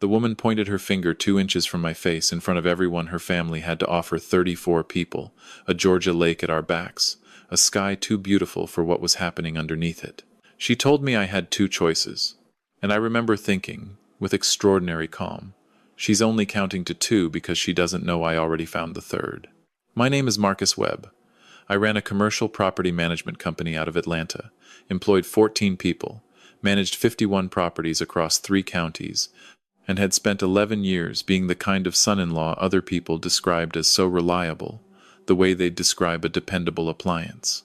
The woman pointed her finger 2 inches from my face in front of everyone. Her family had to offer 34 people, a Georgia lake at our backs, a sky too beautiful for what was happening underneath it. She told me I had 2 choices. And I remember thinking, with extraordinary calm, she's only counting to 2 because she doesn't know I already found the third. My name is Marcus Webb. I ran a commercial property management company out of Atlanta, employed 14 people, managed 51 properties across 3 counties, and had spent 11 years being the kind of son-in-law other people described as so reliable, the way they'd describe a dependable appliance.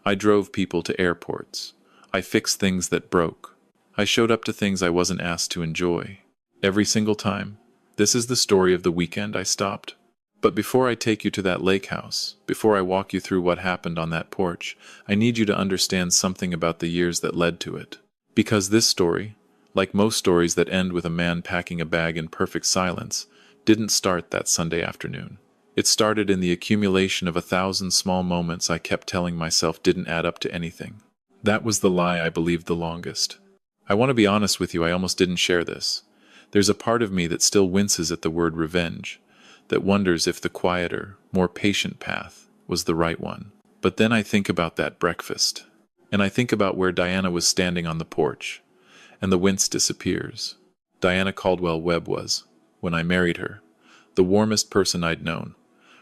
I drove people to airports. I fixed things that broke. I showed up to things I wasn't asked to enjoy. Every single time. This is the story of the weekend I stopped. But before I take you to that lake house, before I walk you through what happened on that porch, I need you to understand something about the years that led to it. Because this story, like most stories that end with a man packing a bag in perfect silence, didn't start that Sunday afternoon. It started in the accumulation of 1,000 small moments I kept telling myself didn't add up to anything. That was the lie I believed the longest. I want to be honest with you, I almost didn't share this. There's a part of me that still winces at the word revenge, that wonders if the quieter, more patient path was the right one. But then I think about that breakfast, and I think about where Diana was standing on the porch, and the wince disappears. Diana Caldwell Webb was, when I married her, the warmest person I'd known.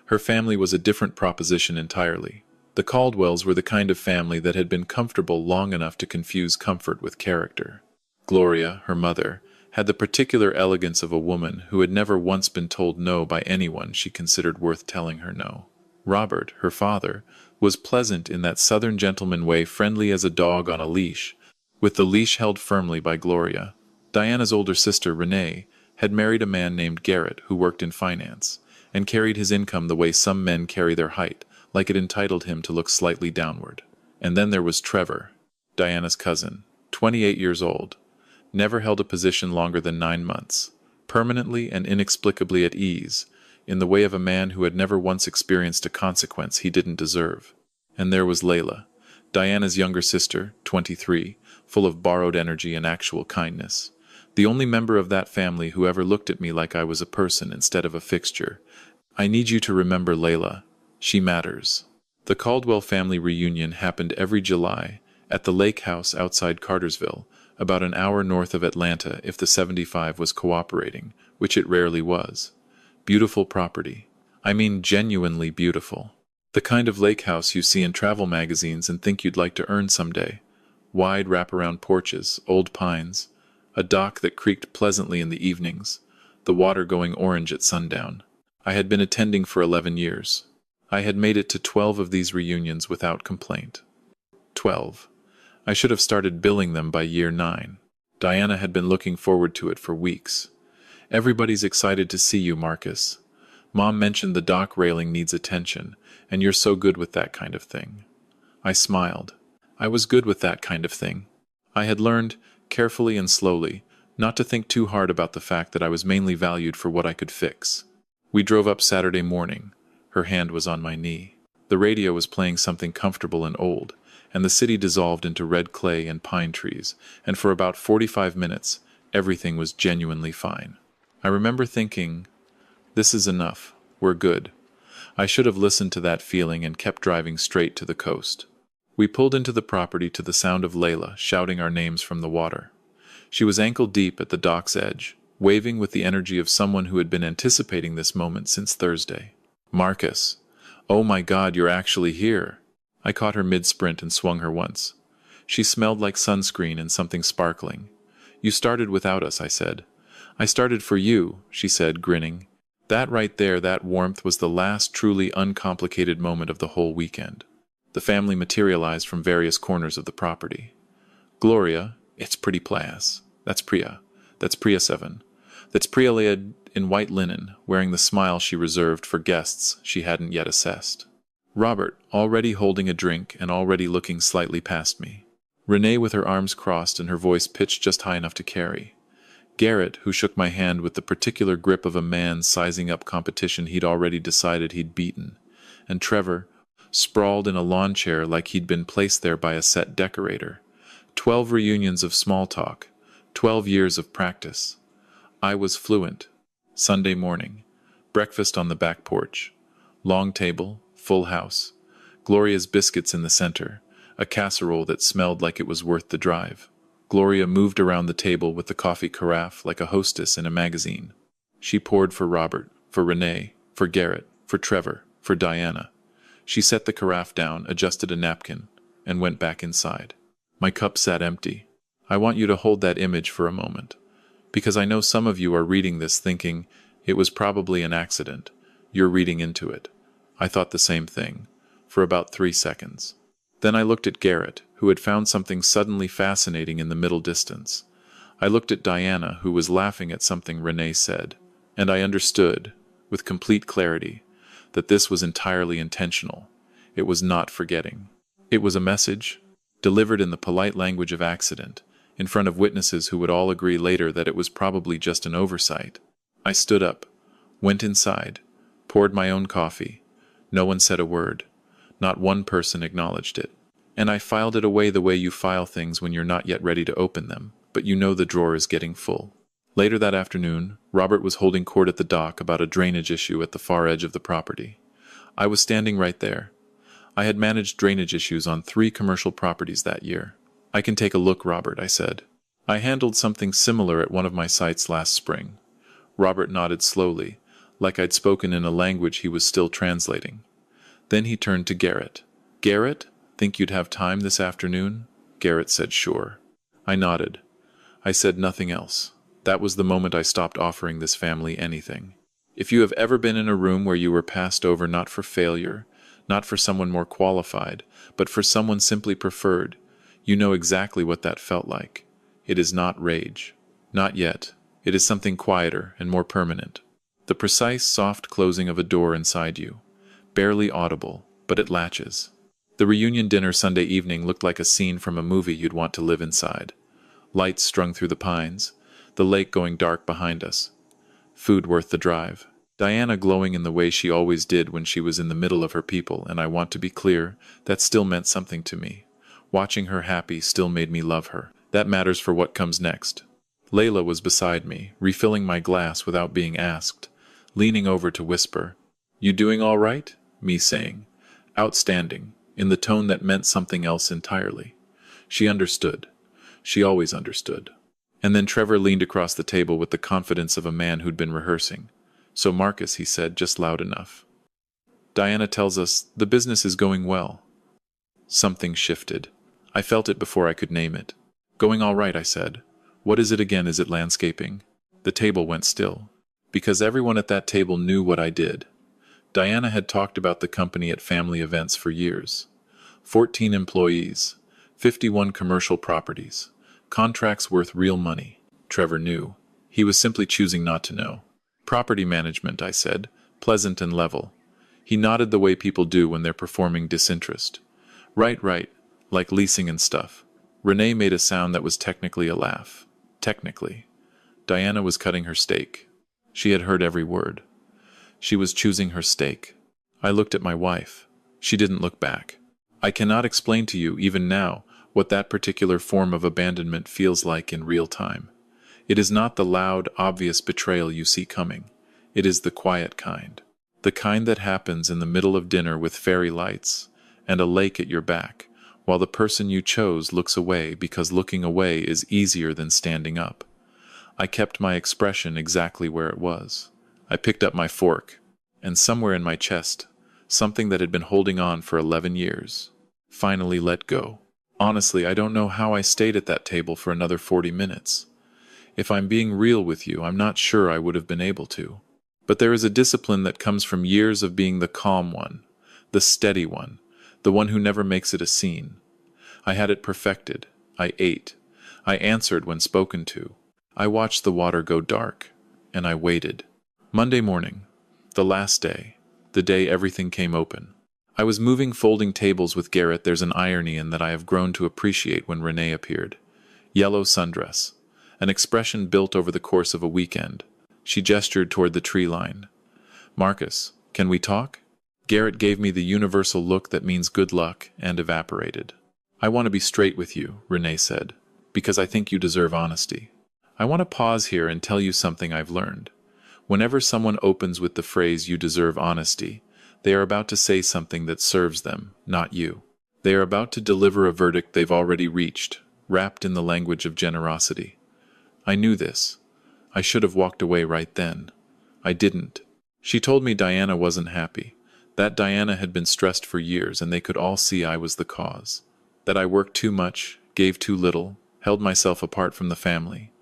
Her family was a different proposition entirely. The Caldwells were the kind of family that had been comfortable long enough to confuse comfort with character. Gloria, her mother, had the particular elegance of a woman who had never once been told no by anyone she considered worth telling her no. Robert, her father, was pleasant in that southern gentleman way, friendly as a dog on a leash, with the leash held firmly by Gloria. Diana's older sister, Renee, had married a man named Garrett who worked in finance, and carried his income the way some men carry their height, like it entitled him to look slightly downward. And then there was Trevor, Diana's cousin, 28 years old, never held a position longer than 9 months, permanently and inexplicably at ease, in the way of a man who had never once experienced a consequence he didn't deserve. And there was Layla, Diana's younger sister, 23, full of borrowed energy and actual kindness. The only member of that family who ever looked at me like I was a person instead of a fixture. I need you to remember Layla. She matters. The Caldwell family reunion happened every July at the lake house outside Cartersville, about an hour north of Atlanta if the 75 was cooperating, which it rarely was. Beautiful property. I mean genuinely beautiful. The kind of lake house you see in travel magazines and think you'd like to earn someday. Wide wraparound porches, old pines, a dock that creaked pleasantly in the evenings, the water going orange at sundown. I had been attending for 11 years. I had made it to 12 of these reunions without complaint. 12. I should have started billing them by year 9. Diana had been looking forward to it for weeks. Everybody's excited to see you, Marcus. Mom mentioned the dock railing needs attention, and you're so good with that kind of thing. I smiled. I was good with that kind of thing. I had learned, carefully and slowly, not to think too hard about the fact that I was mainly valued for what I could fix. We drove up Saturday morning. Her hand was on my knee. The radio was playing something comfortable and old, and the city dissolved into red clay and pine trees, and for about 45 minutes, everything was genuinely fine. I remember thinking, this is enough, we're good. I should have listened to that feeling and kept driving straight to the coast. We pulled into the property to the sound of Layla shouting our names from the water. She was ankle-deep at the dock's edge, waving with the energy of someone who had been anticipating this moment since Thursday. Marcus, oh my God, you're actually here. I caught her mid-sprint and swung her once. She smelled like sunscreen and something sparkling. You started without us, I said. I started for you, she said, grinning. That right there, that warmth was the last truly uncomplicated moment of the whole weekend. The family materialized from various corners of the property. Gloria, it's pretty Plas. That's Priya. That's Priya 7. That's Priya laid in white linen, wearing the smile she reserved for guests she hadn't yet assessed. Robert, already holding a drink and already looking slightly past me. Renee with her arms crossed and her voice pitched just high enough to carry. Garrett, who shook my hand with the particular grip of a man sizing up competition he'd already decided he'd beaten. And Trevor, sprawled in a lawn chair like he'd been placed there by a set decorator. 12 reunions of small talk. 12 years of practice. I was fluent. Sunday morning. Breakfast on the back porch. Long table, full house. Gloria's biscuits in the center. A casserole that smelled like it was worth the drive. Gloria moved around the table with the coffee carafe like a hostess in a magazine. She poured for Robert, for Renee, for Garrett, for Trevor, for Diana. She set the carafe down, adjusted a napkin, and went back inside. My cup sat empty. I want you to hold that image for a moment, because I know some of you are reading this thinking it was probably an accident. You're reading into it. I thought the same thing, for about 3 seconds. Then I looked at Garrett, who had found something suddenly fascinating in the middle distance. I looked at Diana, who was laughing at something Renee said, and I understood, with complete clarity, that this was entirely intentional. It was not forgetting. It was a message, delivered in the polite language of accident, in front of witnesses who would all agree later that it was probably just an oversight. I stood up, went inside, poured my own coffee. No one said a word. Not one person acknowledged it. And I filed it away the way you file things when you're not yet ready to open them, but you know the drawer is getting full. Later that afternoon, Robert was holding court at the dock about a drainage issue at the far edge of the property. I was standing right there. I had managed drainage issues on 3 commercial properties that year. I can take a look, Robert, I said. I handled something similar at one of my sites last spring. Robert nodded slowly, like I'd spoken in a language he was still translating. Then he turned to Garrett. Garrett, think you'd have time this afternoon? Garrett said sure. I nodded. I said nothing else. That was the moment I stopped offering this family anything. If you have ever been in a room where you were passed over not for failure, not for someone more qualified, but for someone simply preferred, you know exactly what that felt like. It is not rage. Not yet. It is something quieter and more permanent. The precise, soft closing of a door inside you. Barely audible, but it latches. The reunion dinner Sunday evening looked like a scene from a movie you'd want to live inside. Lights strung through the pines, the lake going dark behind us. Food worth the drive. Diana glowing in the way she always did when she was in the middle of her people, and I want to be clear, that still meant something to me. Watching her happy still made me love her. That matters for what comes next. Layla was beside me, refilling my glass without being asked, leaning over to whisper, "You doing all right?" Me saying, "Outstanding," in the tone that meant something else entirely. She understood. She always understood. And then Trevor leaned across the table with the confidence of a man who'd been rehearsing. "So Marcus," he said, just loud enough. "Diana tells us the business is going well." Something shifted. I felt it before I could name it. "Going all right," I said. "What is it again? Is it landscaping?" The table went still. Because everyone at that table knew what I did. Diana had talked about the company at family events for years. 14 employees, 51 commercial properties, contracts worth real money. Trevor knew. He was simply choosing not to know. "Property management," I said, pleasant and level. He nodded the way people do when they're performing disinterest. Right, like leasing and stuff." Renee made a sound that was technically a laugh. Technically. Diana was cutting her steak. She had heard every word. She was choosing her steak. I looked at my wife. She didn't look back. I cannot explain to you, even now, what that particular form of abandonment feels like in real time. It is not the loud, obvious betrayal you see coming. It is the quiet kind. The kind that happens in the middle of dinner with fairy lights and a lake at your back, while the person you chose looks away because looking away is easier than standing up. I kept my expression exactly where it was. I picked up my fork, and somewhere in my chest, something that had been holding on for 11 years, finally let go. Honestly, I don't know how I stayed at that table for another 40 minutes. If I'm being real with you, I'm not sure I would have been able to. But there is a discipline that comes from years of being the calm one, the steady one, the one who never makes it a scene. I had it perfected. I ate. I answered when spoken to. I watched the water go dark, and I waited. Monday morning, the last day, the day everything came open. I was moving folding tables with Garrett. There's an irony in that I have grown to appreciate when Renee appeared. Yellow sundress, an expression built over the course of a weekend. She gestured toward the tree line. "Marcus, can we talk?" Garrett gave me the universal look that means good luck and evaporated. "I want to be straight with you," Renee said, "because I think you deserve honesty." I want to pause here and tell you something I've learned. Whenever someone opens with the phrase "you deserve honesty," they are about to say something that serves them, not you. They are about to deliver a verdict they've already reached, wrapped in the language of generosity. I knew this. I should have walked away right then. I didn't. She told me Diana wasn't happy, that Diana had been stressed for years and they could all see I was the cause. That I worked too much, gave too little, held myself apart from the family,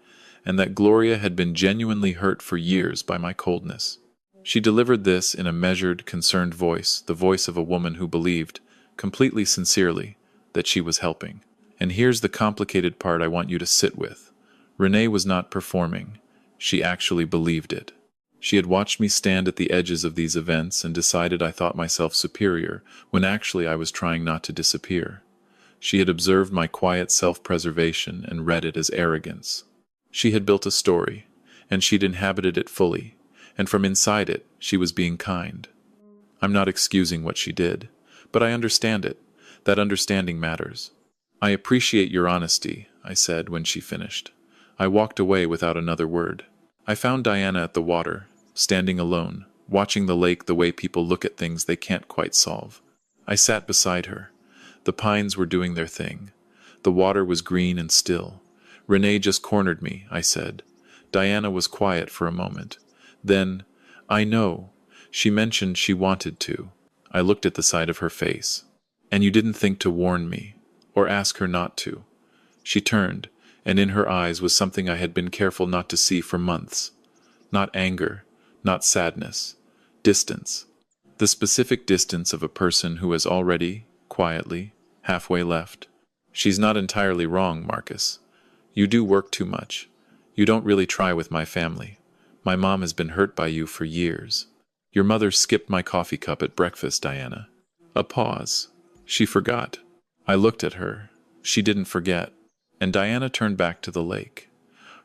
and that Gloria had been genuinely hurt for years by my coldness. She delivered this in a measured, concerned voice, the voice of a woman who believed, completely sincerely, that she was helping. And here's the complicated part I want you to sit with. Renee was not performing. She actually believed it. She had watched me stand at the edges of these events and decided I thought myself superior, when actually I was trying not to disappear. She had observed my quiet self-preservation and read it as arrogance. She had built a story, and she'd inhabited it fully, and from inside it, she was being kind. I'm not excusing what she did, but I understand it. That understanding matters. I appreciate your honesty, I said when she finished. I walked away without another word. I found Diana at the water, standing alone, watching the lake the way people look at things they can't quite solve. I sat beside her. The pines were doing their thing. The water was green and still. Renee just cornered me, I said. Diana was quiet for a moment. Then, I know. She mentioned she wanted to. I looked at the side of her face. And you didn't think to warn me, or ask her not to. She turned, and in her eyes was something I had been careful not to see for months. Not anger, not sadness. Distance. The specific distance of a person who has already, quietly, halfway left. She's not entirely wrong, Marcus. You do work too much. You don't really try with my family. My mom has been hurt by you for years. Your mother skipped my coffee cup at breakfast, Diana. A pause. She forgot. I looked at her. She didn't forget. And Diana turned back to the lake.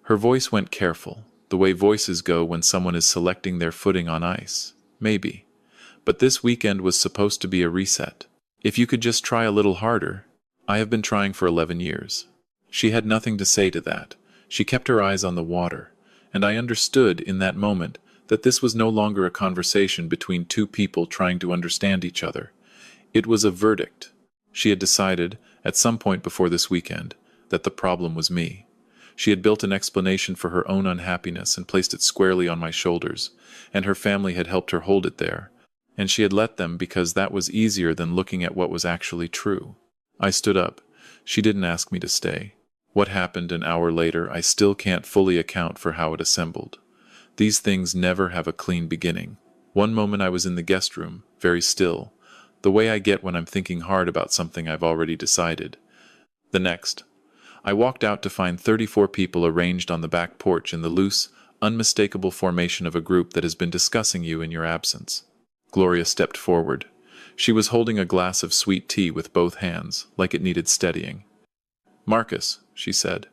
Her voice went careful, the way voices go when someone is selecting their footing on ice. Maybe. But this weekend was supposed to be a reset. If you could just try a little harder. I have been trying for 11 years. She had nothing to say to that. She kept her eyes on the water, and I understood in that moment that this was no longer a conversation between two people trying to understand each other. It was a verdict. She had decided, at some point before this weekend, that the problem was me. She had built an explanation for her own unhappiness and placed it squarely on my shoulders, and her family had helped her hold it there, and she had let them because that was easier than looking at what was actually true. I stood up. She didn't ask me to stay. What happened an hour later, I still can't fully account for how it assembled. These things never have a clean beginning. One moment I was in the guest room, very still, the way I get when I'm thinking hard about something I've already decided. The next, I walked out to find 34 people arranged on the back porch in the loose, unmistakable formation of a group that has been discussing you in your absence. Gloria stepped forward. She was holding a glass of sweet tea with both hands, like it needed steadying. Marcus, she said,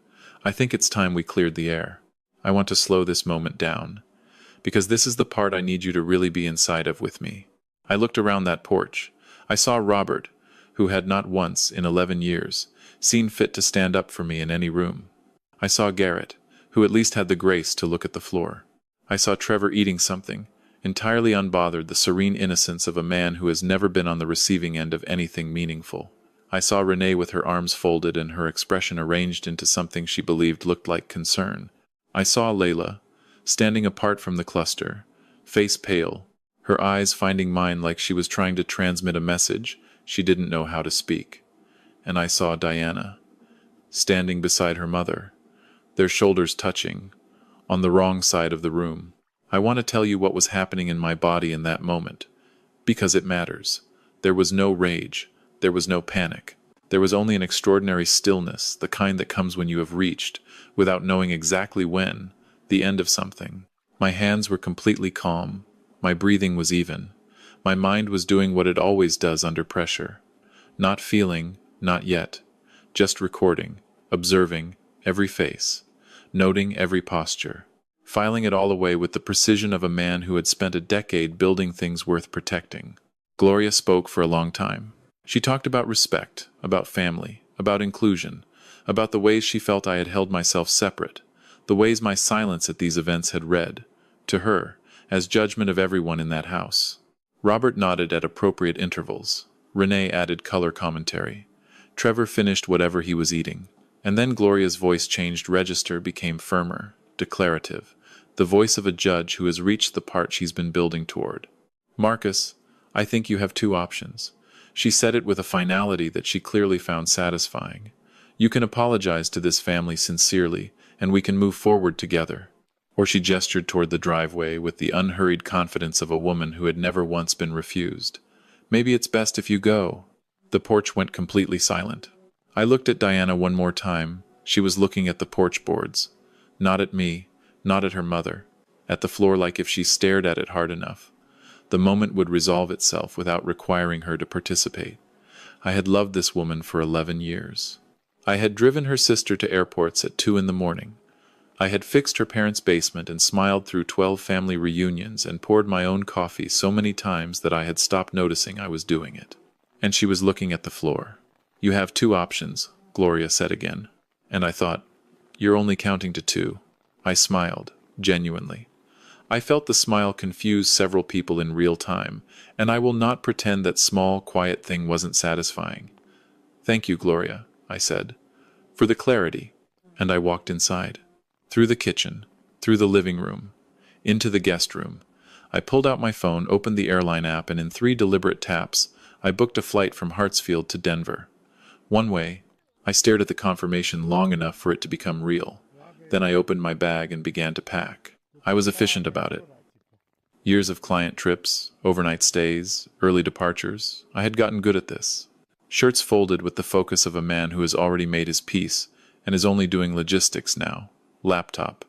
I think it's time we cleared the air. I want to slow this moment down, because this is the part I need you to really be inside of with me. I looked around that porch. I saw Robert, who had not once, in 11 years, seen fit to stand up for me in any room. I saw Garrett, who at least had the grace to look at the floor. I saw Trevor eating something, entirely unbothered, the serene innocence of a man who has never been on the receiving end of anything meaningful. I saw Renee with her arms folded and her expression arranged into something she believed looked like concern. I saw Layla, standing apart from the cluster, face pale, her eyes finding mine like she was trying to transmit a message she didn't know how to speak. And I saw Diana, standing beside her mother, their shoulders touching, on the wrong side of the room. I want to tell you what was happening in my body in that moment, because it matters. There was no rage. There was no panic. There was only an extraordinary stillness, the kind that comes when you have reached, without knowing exactly when, the end of something. My hands were completely calm. My breathing was even. My mind was doing what it always does under pressure. Not feeling, not yet. Just recording, observing every face, noting every posture, filing it all away with the precision of a man who had spent a decade building things worth protecting. Gloria spoke for a long time. She talked about respect, about family, about inclusion, about the ways she felt I had held myself separate, The ways my silence at these events had read, to her, as judgment of everyone in that house. Robert nodded at appropriate intervals. Renee added color commentary. Trevor finished whatever he was eating. And then Gloria's voice changed register, became firmer, declarative, the voice of a judge who has reached the part she's been building toward. Marcus, I think you have two options. She said it with a finality that she clearly found satisfying. You can apologize to this family sincerely, and we can move forward together. Or she gestured toward the driveway with the unhurried confidence of a woman who had never once been refused. Maybe it's best if you go. The porch went completely silent. I looked at Diana one more time. She was looking at the porch boards. Not at me, not at her mother. At the floor, like if she stared at it hard enough, the moment would resolve itself without requiring her to participate. I had loved this woman for 11 years. I had driven her sister to airports at 2 in the morning. I had fixed her parents' basement and smiled through 12 family reunions and poured my own coffee so many times that I had stopped noticing I was doing it. And she was looking at the floor. You have two options, Gloria said again. And I thought, you're only counting to 2. I smiled, genuinely. I felt the smile confuse several people in real time, and I will not pretend that small, quiet thing wasn't satisfying. Thank you, Gloria, I said, for the clarity. And I walked inside. Through the kitchen, through the living room, into the guest room. I pulled out my phone, opened the airline app, and in 3 deliberate taps, I booked a flight from Hartsfield to Denver. One way. I stared at the confirmation long enough for it to become real. Then I opened my bag and began to pack. I was efficient about it. Years of client trips, overnight stays, early departures. I had gotten good at this. Shirts folded with the focus of a man who has already made his peace and is only doing logistics now. Laptop.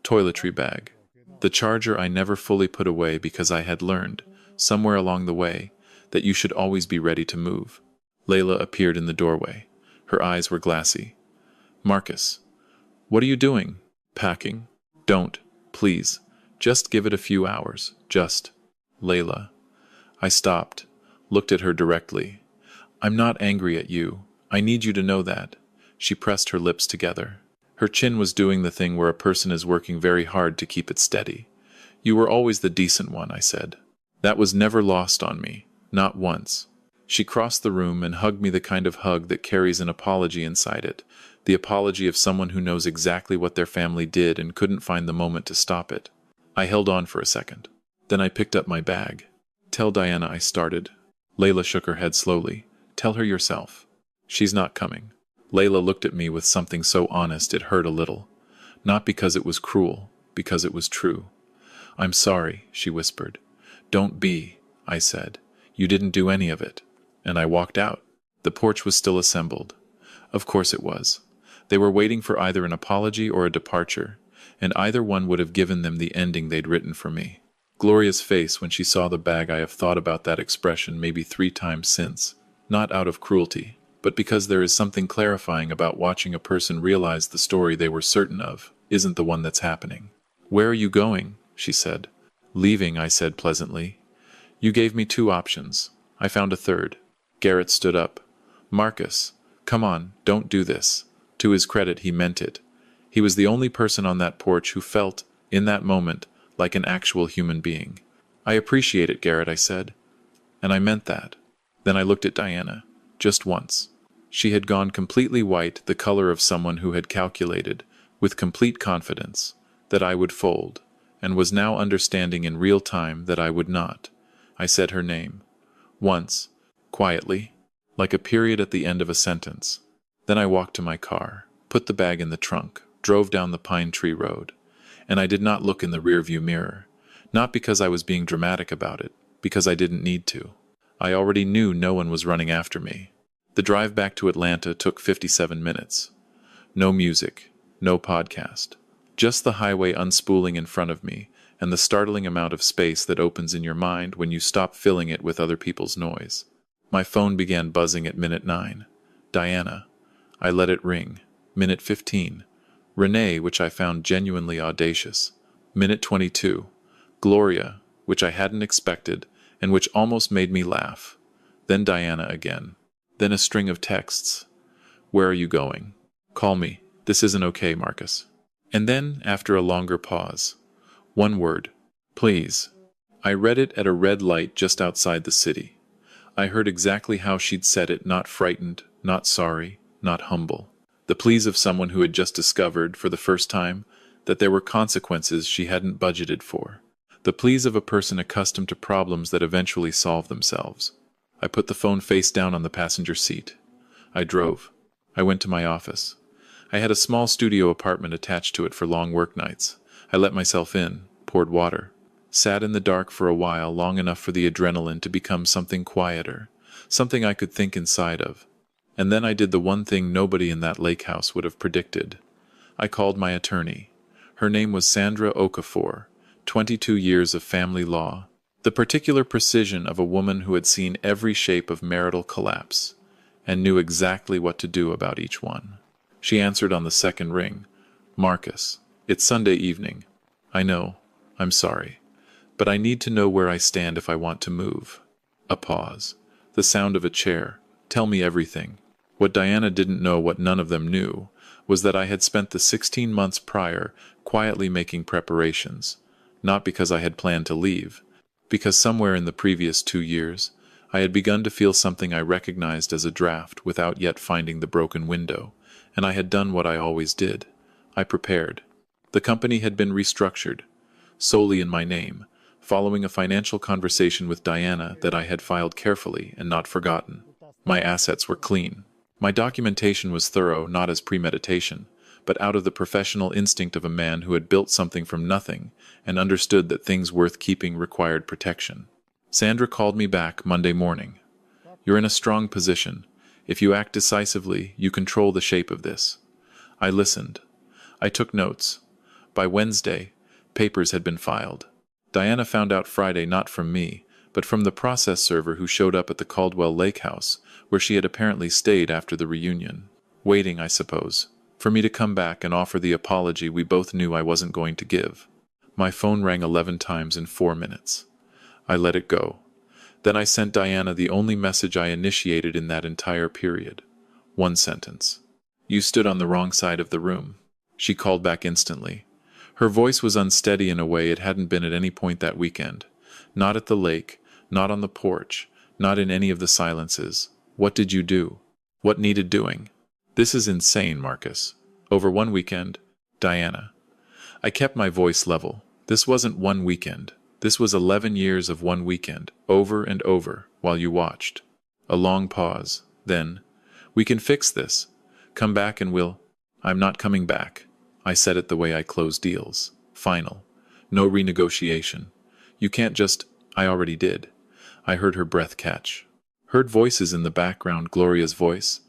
Toiletry bag. The charger I never fully put away because I had learned, somewhere along the way, that you should always be ready to move. Layla appeared in the doorway. Her eyes were glassy. Marcus, what are you doing? Packing? Don't, please. Just give it a few hours. Just. Layla. I stopped, looked at her directly. I'm not angry at you. I need you to know that. She pressed her lips together. Her chin was doing the thing where a person is working very hard to keep it steady. You were always the decent one, I said. That was never lost on me. Not once. She crossed the room and hugged me, the kind of hug that carries an apology inside it, the apology of someone who knows exactly what their family did and couldn't find the moment to stop it. I held on for a second. Then I picked up my bag. Tell Diana, I started. Layla shook her head slowly. Tell her yourself. She's not coming. Layla looked at me with something so honest it hurt a little. Not because it was cruel, because it was true. I'm sorry, she whispered. Don't be, I said. You didn't do any of it. And I walked out. The porch was still assembled. Of course it was. They were waiting for either an apology or a departure, and either one would have given them the ending they'd written for me. Gloria's face when she saw the bag, I have thought about that expression maybe 3 times since. Not out of cruelty, but because there is something clarifying about watching a person realize the story they were certain of isn't the one that's happening. Where are you going? She said. Leaving, I said pleasantly. You gave me 2 options. I found a third. Garrett stood up. Marcus, come on, don't do this. To his credit, he meant it. He was the only person on that porch who felt, in that moment, like an actual human being. I appreciate it, Garrett, I said. And I meant that. Then I looked at Diana. Just once. She had gone completely white, the color of someone who had calculated, with complete confidence, that I would fold, and was now understanding in real time that I would not. I said her name. Once. Quietly, like a period at the end of a sentence. Then I walked to my car, put the bag in the trunk, drove down the pine tree road. And I did not look in the rearview mirror, not because I was being dramatic about it, because I didn't need to. I already knew no one was running after me. The drive back to Atlanta took 57 minutes. No music, no podcast. Just the highway unspooling in front of me, and the startling amount of space that opens in your mind when you stop filling it with other people's noise. My phone began buzzing at minute 9. Diana. I let it ring. Minute 15. Renee, which I found genuinely audacious. Minute 22. Gloria, which I hadn't expected, and which almost made me laugh. Then Diana again. Then a string of texts. Where are you going? Call me. This isn't okay, Marcus. And then, after a longer pause, one word, please. I read it at a red light just outside the city. I heard exactly how she'd said it, not frightened, not sorry, not humble. The pleas of someone who had just discovered, for the first time, that there were consequences she hadn't budgeted for. The pleas of a person accustomed to problems that eventually solve themselves. I put the phone face down on the passenger seat. I drove. I went to my office. I had a small studio apartment attached to it for long work nights. I let myself in, poured water, sat in the dark for a while, long enough for the adrenaline to become something quieter, something I could think inside of. And then I did the one thing nobody in that lake house would have predicted. I called my attorney. Her name was Sandra Okafor, 22 years of family law, the particular precision of a woman who had seen every shape of marital collapse, and knew exactly what to do about each one. She answered on the second ring. Marcus, it's Sunday evening. I know, I'm sorry, but I need to know where I stand if I want to move. A pause. The sound of a chair. Tell me everything. What Diana didn't know, what none of them knew, was that I had spent the 16 months prior quietly making preparations, not because I had planned to leave, because somewhere in the previous 2 years, I had begun to feel something I recognized as a draft without yet finding the broken window, and I had done what I always did. I prepared. The company had been restructured, solely in my name, following a financial conversation with Diana that I had filed carefully and not forgotten. My assets were clean. My documentation was thorough, not as premeditation, but out of the professional instinct of a man who had built something from nothing and understood that things worth keeping required protection. Sandra called me back Monday morning. You're in a strong position. If you act decisively, you control the shape of this. I listened. I took notes. By Wednesday, papers had been filed. Diana found out Friday not from me, but from the process server who showed up at the Caldwell Lake House, where she had apparently stayed after the reunion. Waiting, I suppose, for me to come back and offer the apology we both knew I wasn't going to give. My phone rang 11 times in 4 minutes. I let it go. Then I sent Diana the only message I initiated in that entire period. One sentence. You stood on the wrong side of the room. She called back instantly. Her voice was unsteady in a way it hadn't been at any point that weekend. Not at the lake, not on the porch, not in any of the silences. What did you do? What needed doing? This is insane, Marcus. Over one weekend, Diana. I kept my voice level. This wasn't one weekend. This was 11 years of one weekend, over and over, while you watched. A long pause. Then, we can fix this. Come back and we'll... I'm not coming back. I said it the way I close deals. Final. No renegotiation. You can't just... I already did. I heard her breath catch. Heard voices in the background, Gloria's voice.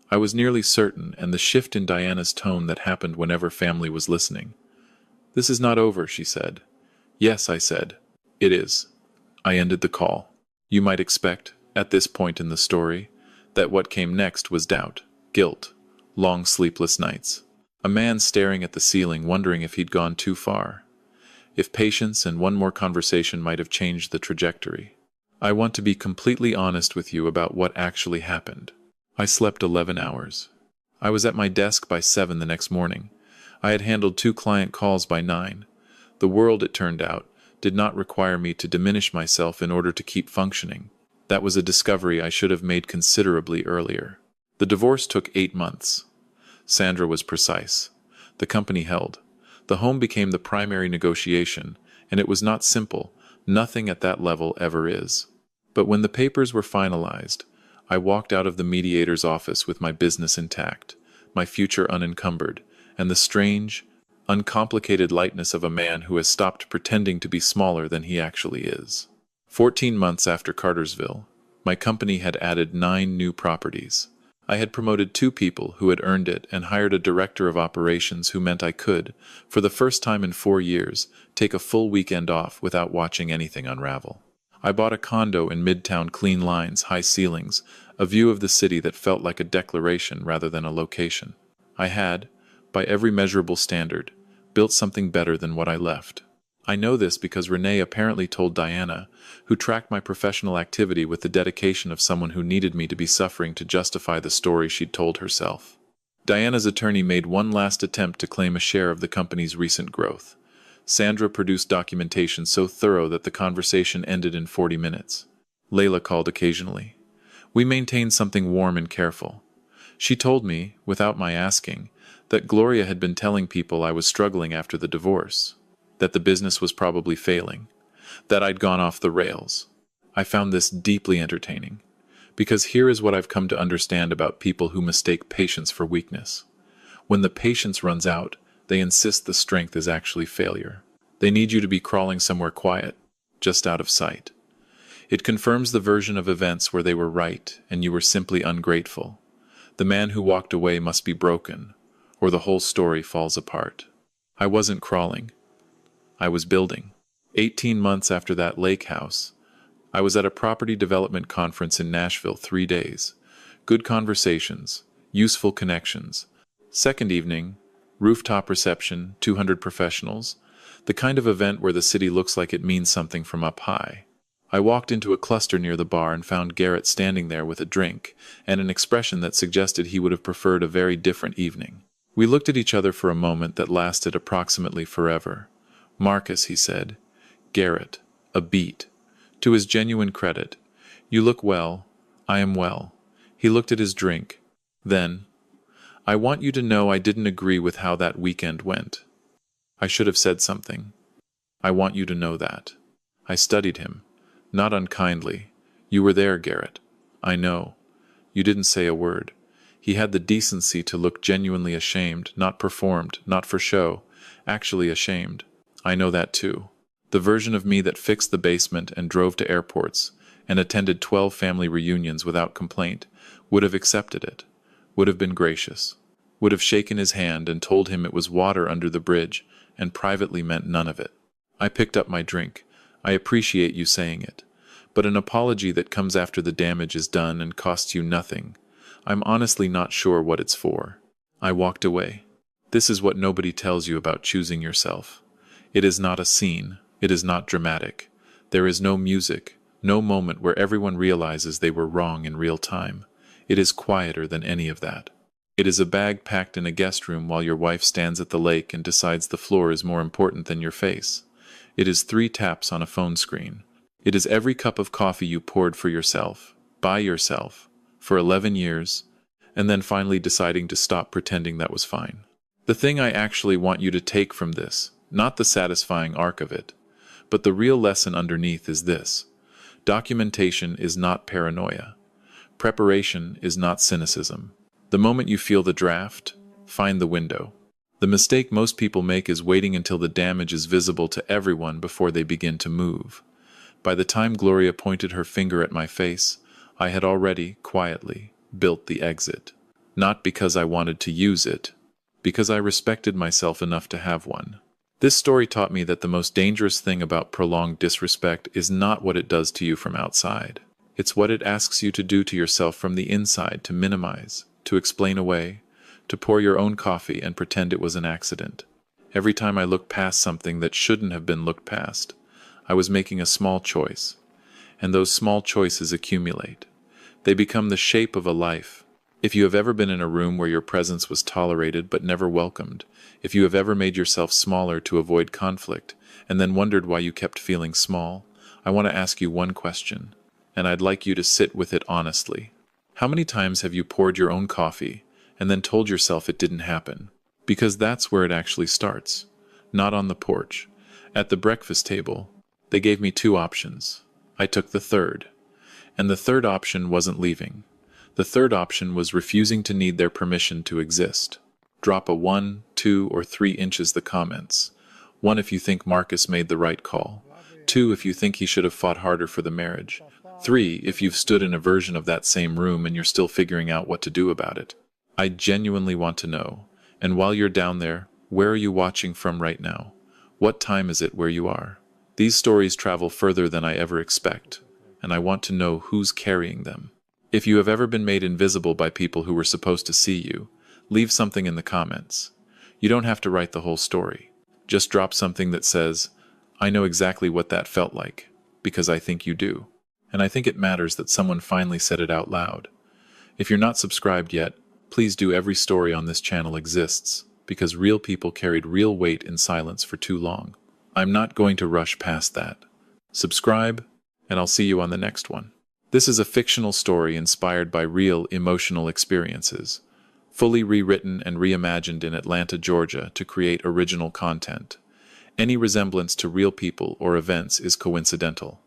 I was nearly certain, and the shift in Diana's tone that happened whenever family was listening. This is not over, she said. Yes, I said. It is. I ended the call. You might expect, at this point in the story, that what came next was doubt, guilt, long sleepless nights. A man staring at the ceiling, wondering if he'd gone too far. If patience and one more conversation might have changed the trajectory. I want to be completely honest with you about what actually happened. I slept 11 hours. I was at my desk by 7 the next morning. I had handled 2 client calls by 9. The world, it turned out, did not require me to diminish myself in order to keep functioning. That was a discovery I should have made considerably earlier. The divorce took 8 months. Sandra was precise. The company held. The home became the primary negotiation, and it was not simple. Nothing at that level ever is. But when the papers were finalized, I walked out of the mediator's office with my business intact, my future unencumbered, and the strange, uncomplicated lightness of a man who has stopped pretending to be smaller than he actually is. 14 months after Cartersville, my company had added 9 new properties. I had promoted 2 people who had earned it and hired a director of operations who meant I could, for the first time in 4 years, take a full weekend off without watching anything unravel. I bought a condo in Midtown, clean lines, high ceilings, a view of the city that felt like a declaration rather than a location. I had, by every measurable standard, built something better than what I left. I know this because Renee apparently told Diana, who tracked my professional activity with the dedication of someone who needed me to be suffering to justify the story she'd told herself. Diana's attorney made one last attempt to claim a share of the company's recent growth. Sandra produced documentation so thorough that the conversation ended in 40 minutes. Layla called occasionally. We maintained something warm and careful. She told me, without my asking, that Gloria had been telling people I was struggling after the divorce, that the business was probably failing, that I'd gone off the rails. I found this deeply entertaining, because here is what I've come to understand about people who mistake patience for weakness. When the patience runs out, they insist the strength is actually failure. They need you to be crawling somewhere quiet, just out of sight. It confirms the version of events where they were right and you were simply ungrateful. The man who walked away must be broken, or the whole story falls apart. I wasn't crawling. I was building. 18 months after that lake house, I was at a property development conference in Nashville 3 days. Good conversations, useful connections. Second evening, rooftop reception, 200 professionals, the kind of event where the city looks like it means something from up high. I walked into a cluster near the bar and found Garrett standing there with a drink and an expression that suggested he would have preferred a very different evening. We looked at each other for a moment that lasted approximately forever. "Marcus," he said. "Garrett, a beat." To his genuine credit, "You look well. I am well." He looked at his drink. Then, "I want you to know I didn't agree with how that weekend went. I should have said something. I want you to know that." I studied him. Not unkindly. "You were there, Garrett. I know. You didn't say a word." He had the decency to look genuinely ashamed, not performed, not for show, actually ashamed. "I know that too. The version of me that fixed the basement and drove to airports and attended 12 family reunions without complaint would have accepted it, would have been gracious, would have shaken his hand and told him it was water under the bridge and privately meant none of it. I picked up my drink. I appreciate you saying it. But an apology that comes after the damage is done and costs you nothing, I'm honestly not sure what it's for." I walked away. This is what nobody tells you about choosing yourself. It is not a scene. It is not dramatic. There is no music, no moment where everyone realizes they were wrong in real time. It is quieter than any of that. It is a bag packed in a guest room while your wife stands at the lake and decides the floor is more important than your face. It is 3 taps on a phone screen. It is every cup of coffee you poured for yourself, by yourself, for 11 years, and then finally deciding to stop pretending that was fine. The thing I actually want you to take from this, not the satisfying arc of it, but the real lesson underneath is this: documentation is not paranoia. Preparation is not cynicism. The moment you feel the draft, find the window. The mistake most people make is waiting until the damage is visible to everyone before they begin to move. By the time Gloria pointed her finger at my face, I had already, quietly, built the exit. Not because I wanted to use it, because I respected myself enough to have one. This story taught me that the most dangerous thing about prolonged disrespect is not what it does to you from outside. It's what it asks you to do to yourself from the inside, to minimize, to explain away, to pour your own coffee and pretend it was an accident. Every time I looked past something that shouldn't have been looked past, I was making a small choice, and those small choices accumulate. They become the shape of a life. If you have ever been in a room where your presence was tolerated but never welcomed, if you have ever made yourself smaller to avoid conflict, and then wondered why you kept feeling small, I want to ask you one question, and I'd like you to sit with it honestly. How many times have you poured your own coffee and then told yourself it didn't happen? Because that's where it actually starts. Not on the porch. At the breakfast table, they gave me 2 options. I took the third. And the third option wasn't leaving. The third option was refusing to need their permission to exist. Drop a 1, 2, or 3 inches the comments. 1 if you think Marcus made the right call. 2 if you think he should have fought harder for the marriage. 3 if you've stood in a version of that same room and you're still figuring out what to do about it. I genuinely want to know. And while you're down there, where are you watching from right now? What time is it where you are? These stories travel further than I ever expect, and I want to know who's carrying them. If you have ever been made invisible by people who were supposed to see you, leave something in the comments. You don't have to write the whole story. Just drop something that says, "I know exactly what that felt like," because I think you do. And I think it matters that someone finally said it out loud. If you're not subscribed yet, Please do. Every story on this channel exists because real people carried real weight in silence for too long. I'm not going to rush past that. Subscribe, and I'll see you on the next one. This is a fictional story inspired by real emotional experiences, fully rewritten and reimagined in Atlanta, Georgia to create original content. Any resemblance to real people or events is coincidental.